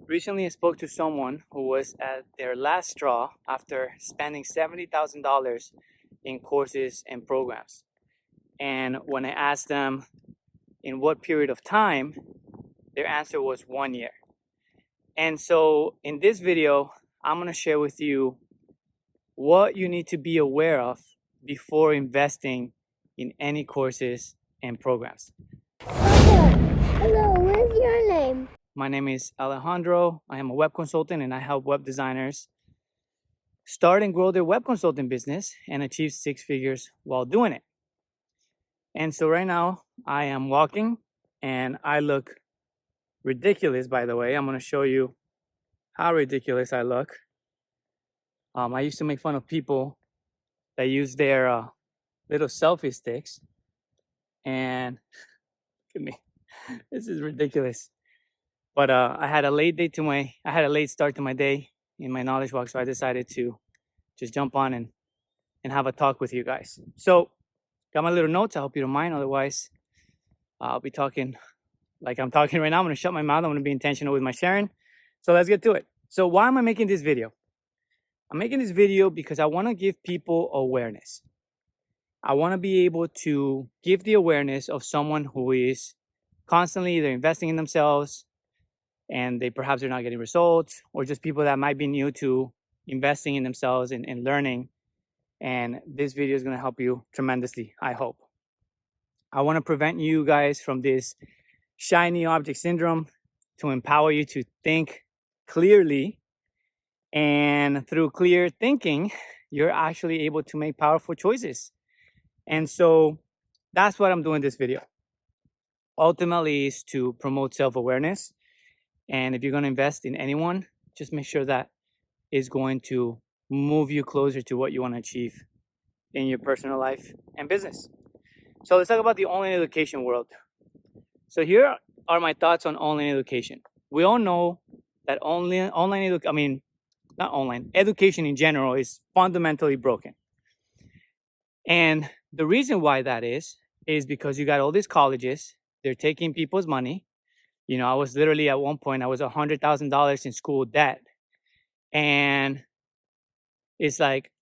Recently, I spoke to someone who was at their last straw after spending $70,000 in courses and programs. And when I asked them in what period of time, their answer was 1 year. And so in this video, I'm going to share with you what you need to be aware of before investing in any courses and programs. Hello, what's your name? My name is Alejandro. I am a web consultant and I help web designers start and grow their web consulting business and achieve 6 figures while doing it. And so right now I am walking and I look ridiculous, by the way. I'm going to show you how ridiculous I look. I used to make fun of people that use their little selfie sticks, and look at me. This is ridiculous. But I had a late start to my day in my knowledge walk, so I decided to just jump on and have a talk with you guys. So got my little notes. I hope you don't mind. Otherwise, I'll be talking like I'm talking right now. I'm going to shut my mouth. I'm going to be intentional with my sharing. So let's get to it. So why am I making this video? I'm making this video because I want to give people awareness. I want to be able to give the awareness of someone who is constantly either investing in themselves and perhaps they're not getting results, or just people that might be new to investing in themselves and learning. And this video is going to help you tremendously, I hope. I want to prevent you guys from this shiny object syndrome, to empower you to think clearly. And through clear thinking, you're actually able to make powerful choices. And so that's what I'm doing this video. Ultimately is to promote self-awareness. And if you're going to invest in anyone, just make sure that is going to move you closer to what you want to achieve in your personal life and business. So let's talk about the online education world. So here are my thoughts on online education. We all know that education in general is fundamentally broken. And the reason why that is because you got all these colleges, they're taking people's money. You know, I was literally at one point, I was $100,000 in school debt. And it's like,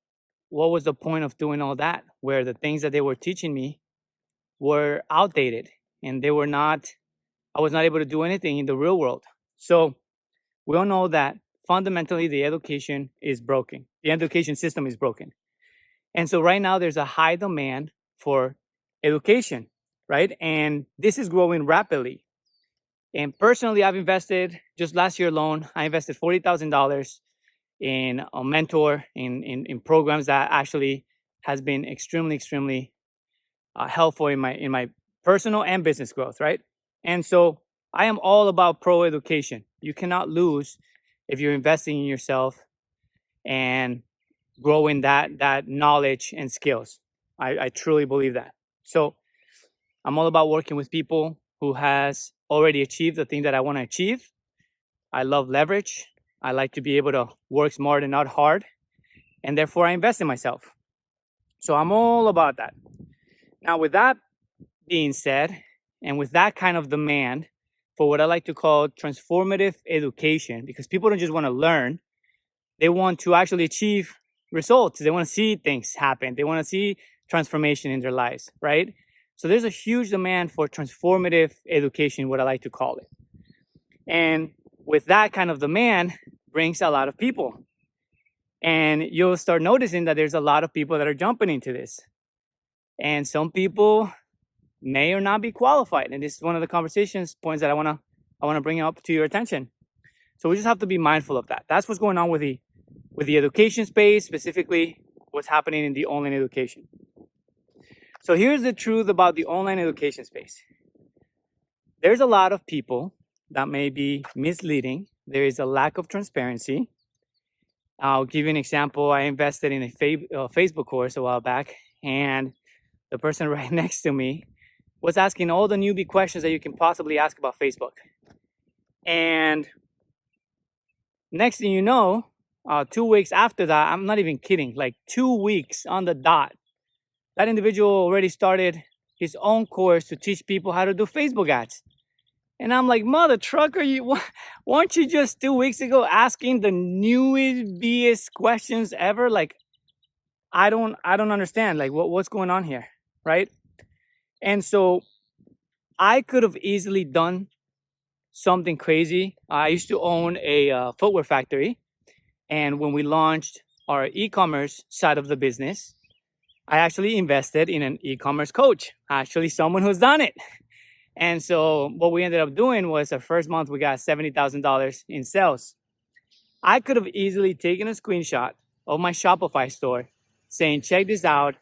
what was the point of doing all that? Where the things that they were teaching me were outdated and I was not able to do anything in the real world. So we all know that fundamentally the education is broken. The education system is broken. And so right now there's a high demand for education, right? And this is growing rapidly. And personally, I've invested, just last year alone, I invested $40,000 in a mentor, in programs that actually has been extremely helpful in my personal and business growth, right? And so I am all about pro education. You cannot lose if you're investing in yourself and growing that knowledge and skills. I truly believe that. So I'm all about working with people who has already achieved the thing that I want to achieve. I love leverage. I like to be able to work smart and not hard. And therefore I invest in myself. So I'm all about that. Now, with that being said, and with that kind of demand for what I like to call transformative education, because people don't just want to learn, they want to actually achieve results. They want to see things happen. They want to see transformation in their lives, right? So there's a huge demand for transformative education, what I like to call it. And with that kind of demand brings a lot of people. And you'll start noticing that there's a lot of people that are jumping into this. And some people may or not be qualified. And this is one of the conversations points that I want to bring up to your attention. So we just have to be mindful of that. That's what's going on with the education space, specifically what's happening in the online education. So here's the truth about the online education space. There's a lot of people that may be misleading. There is a lack of transparency. I'll give you an example. I invested in a Facebook course a while back, and the person right next to me was asking all the newbie questions that you can possibly ask about Facebook. And next thing you know, 2 weeks after that, I'm not even kidding, like 2 weeks on the dot, that individual already started his own course to teach people how to do Facebook ads. And I'm like, mother trucker, weren't you just 2 weeks ago asking the newest questions ever? Like, I don't understand. Like, what's going on here, right? And so I could have easily done something crazy. I used to own a footwear factory, and when we launched our e-commerce side of the business, I actually invested in an e-commerce coach, actually someone who's done it. And so what we ended up doing was our first month we got $70,000 in sales. I could have easily taken a screenshot of my Shopify store saying, check this out,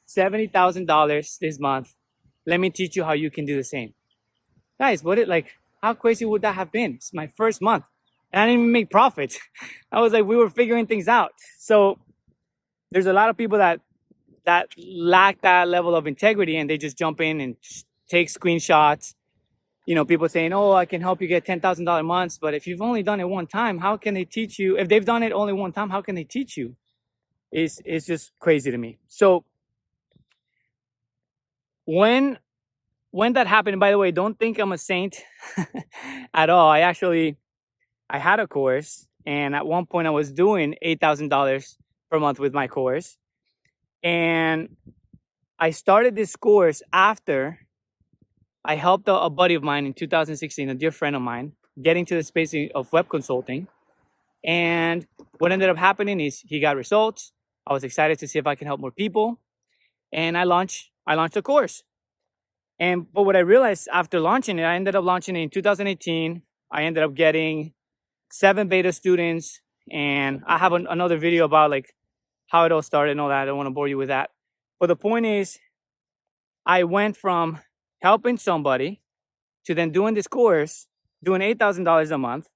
$70,000 this month. Let me teach you how you can do the same. Guys, how crazy would that have been? It's my first month and I didn't even make profits. I was like, we were figuring things out. So there's a lot of people that lack that level of integrity and they just jump in and take screenshots. You know, people saying, oh, I can help you get $10,000 months. But if you've only done it one time, how can they teach you? If they've done it only one time, how can they teach you? It's just crazy to me. So when that happened, by the way, don't think I'm a saint at all. I had a course, and at one point I was doing $8,000 per month with my course. And I started this course after I helped a buddy of mine in 2016, a dear friend of mine, getting to the space of web consulting. And what ended up happening is he got results. I was excited to see if I can help more people. And I launched the course. But what I realized after launching it, I ended up launching it in 2018. I ended up getting 7 beta students. And I have another video about like how it all started and all that. I don't want to bore you with that. But the point is, I went from helping somebody to then doing this course, doing $8,000 a month.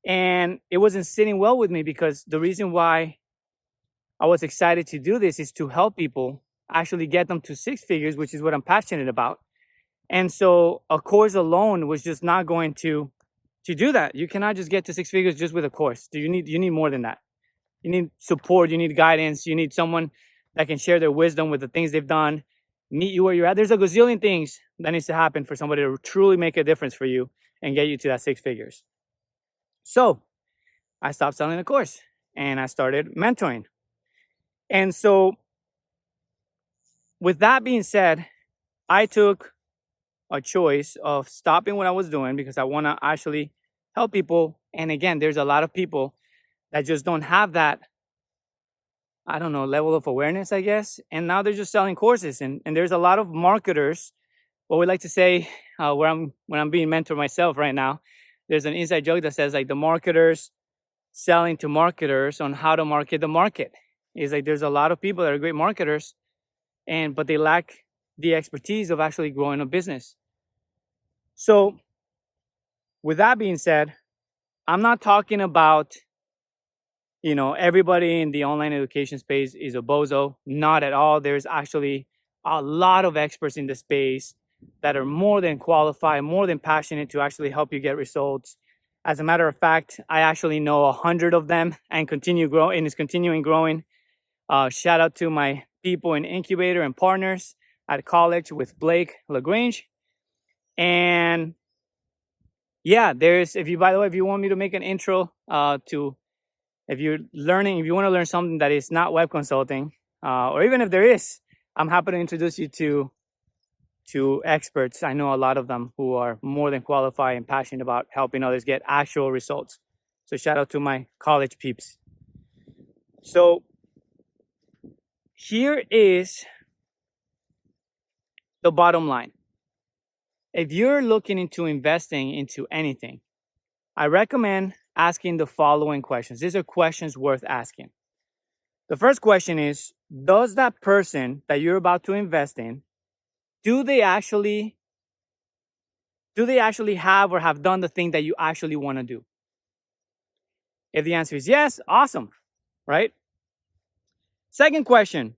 And it wasn't sitting well with me because the reason why I was excited to do this is to help people actually get them to 6 figures, which is what I'm passionate about. And so a course alone was just not going to do that. You cannot just get to 6 figures just with a course. You need more than that. You need support, you need guidance, you need someone that can share their wisdom with the things they've done, meet you where you're at. There's a gazillion things that needs to happen for somebody to truly make a difference for you and get you to that 6 figures. So I stopped selling the course and I started mentoring. And so with that being said, I took a choice of stopping what I was doing because I want to actually help people. And again, there's a lot of people that just don't have that, I don't know, level of awareness, I guess. And now they're just selling courses. And there's a lot of marketers, what we like to say when I'm being mentored myself right now, there's an inside joke that says like the marketers selling to marketers on how to market the market. It's like there's a lot of people that are great marketers, but they lack the expertise of actually growing a business. So with that being said, I'm not talking about, you know, everybody in the online education space is a bozo. Not at all. There's actually a lot of experts in the space that are more than qualified, more than passionate to actually help you get results. As a matter of fact, I actually know 100 of them and is continuing growing. Shout out to my people in Incubator and Partners at college with Blake LaGrange. And yeah, if you want me to make an intro if you want to learn something that is not web consulting, or even if there is, I'm happy to introduce you to experts. I know a lot of them who are more than qualified and passionate about helping others get actual results. So shout out to my college peeps. So here is the bottom line. If you're looking into investing into anything, I recommend asking the following questions. These are questions worth asking. The first question is, does that person that you're about to invest in, do they actually have or have done the thing that you actually want to do? If the answer is yes, awesome, right? Second question,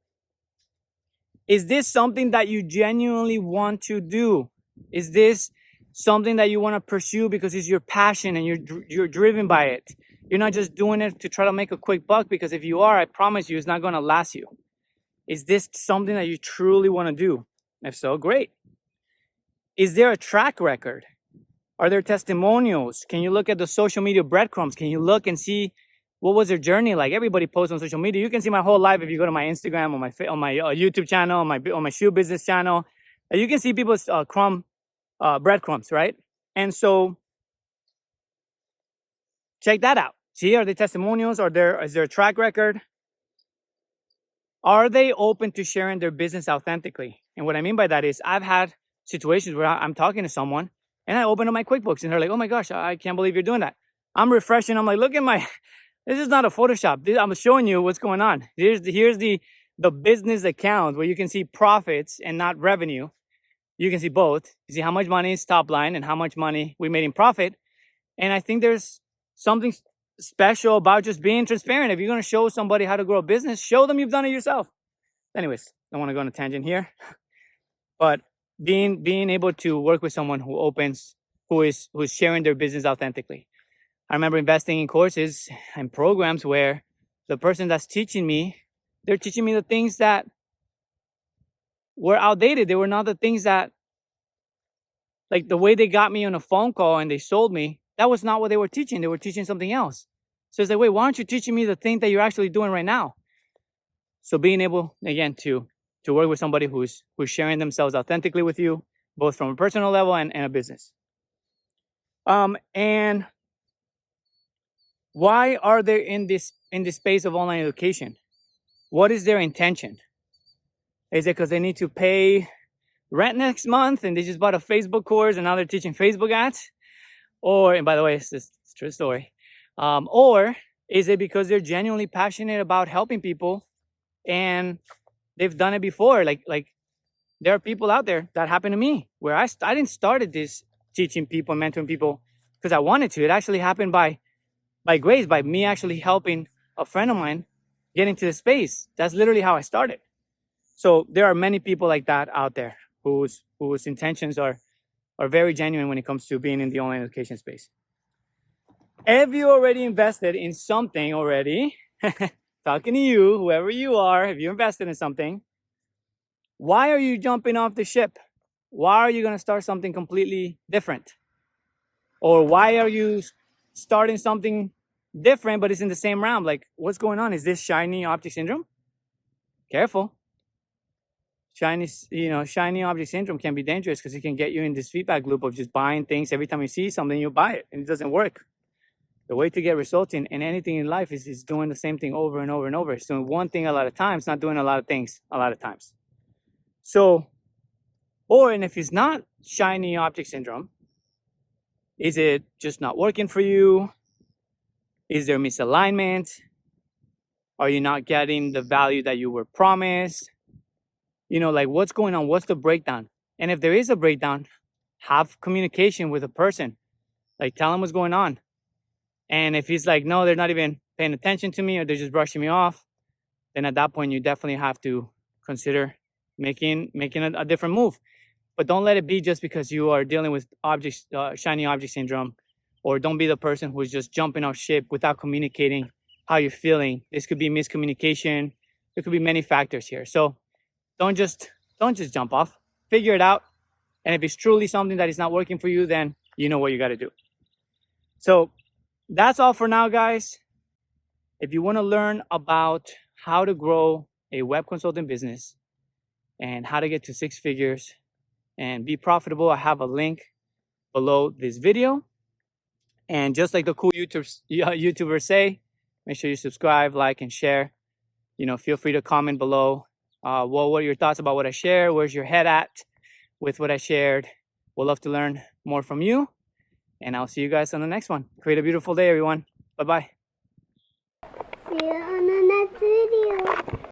is this something that you genuinely want to do? Is this something that you want to pursue because it's your passion and you're driven by it? You're not just doing it to try to make a quick buck, because if you are, I promise you, it's not going to last you. Is this something that you truly want to do? If so, great. Is there a track record? Are there testimonials? Can you look at the social media breadcrumbs? Can you look and see what was their journey like? Everybody posts on social media. You can see my whole life if you go to my Instagram, on my YouTube channel, on my shoe business channel. You can see people's breadcrumbs, right? And so check that out. See, are they testimonials? Is there a track record? Are they open to sharing their business authentically? And what I mean by that is I've had situations where I'm talking to someone and I open up my QuickBooks and they're like, oh my gosh, I can't believe you're doing that. I'm refreshing. I'm like, look at my, this is not a Photoshop. I'm showing you what's going on. Here's the business account where you can see profits and not revenue. You can see both. You see how much money is top line and how much money we made in profit. And I think there's something special about just being transparent. If you're going to show somebody how to grow a business, show them you've done it yourself. Anyways, I don't want to go on a tangent here, but being able to work with someone who's sharing their business authentically. I remember investing in courses and programs where the person that's teaching me, they're teaching me the things that were outdated. They were not the things that, like the way they got me on a phone call and they sold me, that was not what they were teaching. They were teaching something else. So it's like, wait, why aren't you teaching me the thing that you're actually doing right now? So being able, again, to work with somebody who's sharing themselves authentically with you, both from a personal level and a business. And why are they in this space of online education? What is their intention? Is it because they need to pay rent next month and they just bought a Facebook course and now they're teaching Facebook ads? Or, and by the way, it's a true story. Or is it because they're genuinely passionate about helping people and they've done it before? Like there are people out there that happened to me where I didn't started this teaching people, mentoring people because I wanted to. It actually happened by grace, by me actually helping a friend of mine get into the space. That's literally how I started. So there are many people like that out there whose intentions are very genuine when it comes to being in the online education space. Have you already invested in something already? Talking to you, whoever you are, if you invested in something, why are you jumping off the ship? Why are you going to start something completely different? Or why are you starting something different, but it's in the same realm? Like, what's going on? Is this shiny object syndrome? Careful. Shiny object syndrome can be dangerous because it can get you in this feedback loop of just buying things. Every time you see something, you buy it, and it doesn't work. The way to get results in anything in life is doing the same thing over and over and over. It's doing one thing a lot of times, not doing a lot of things a lot of times. So, and if it's not shiny object syndrome, is it just not working for you? Is there misalignment? Are you not getting the value that you were promised? Like what's going on? What's the breakdown? And if there is a breakdown, have communication with a person. Like tell them what's going on. And if he's like, no, they're not even paying attention to me or they're just brushing me off, then at that point, you definitely have to consider making a different move. But don't let it be just because you are dealing with shiny object syndrome, or don't be the person who's just jumping off ship without communicating how you're feeling. This could be miscommunication. There could be many factors here. So don't just jump off. Figure it out. And if it's truly something that is not working for you, then you know what you got to do. So that's all for now, guys. If you want to learn about how to grow a web consulting business and how to get to 6 figures and be profitable, I have a link below this video. And just like the cool YouTubers say, make sure you subscribe, like, and share. Feel free to comment below. What are your thoughts about what I share? Where's your head at with what I shared? We'd love to learn more from you. And I'll see you guys on the next one. Create a beautiful day, everyone. Bye-bye. See you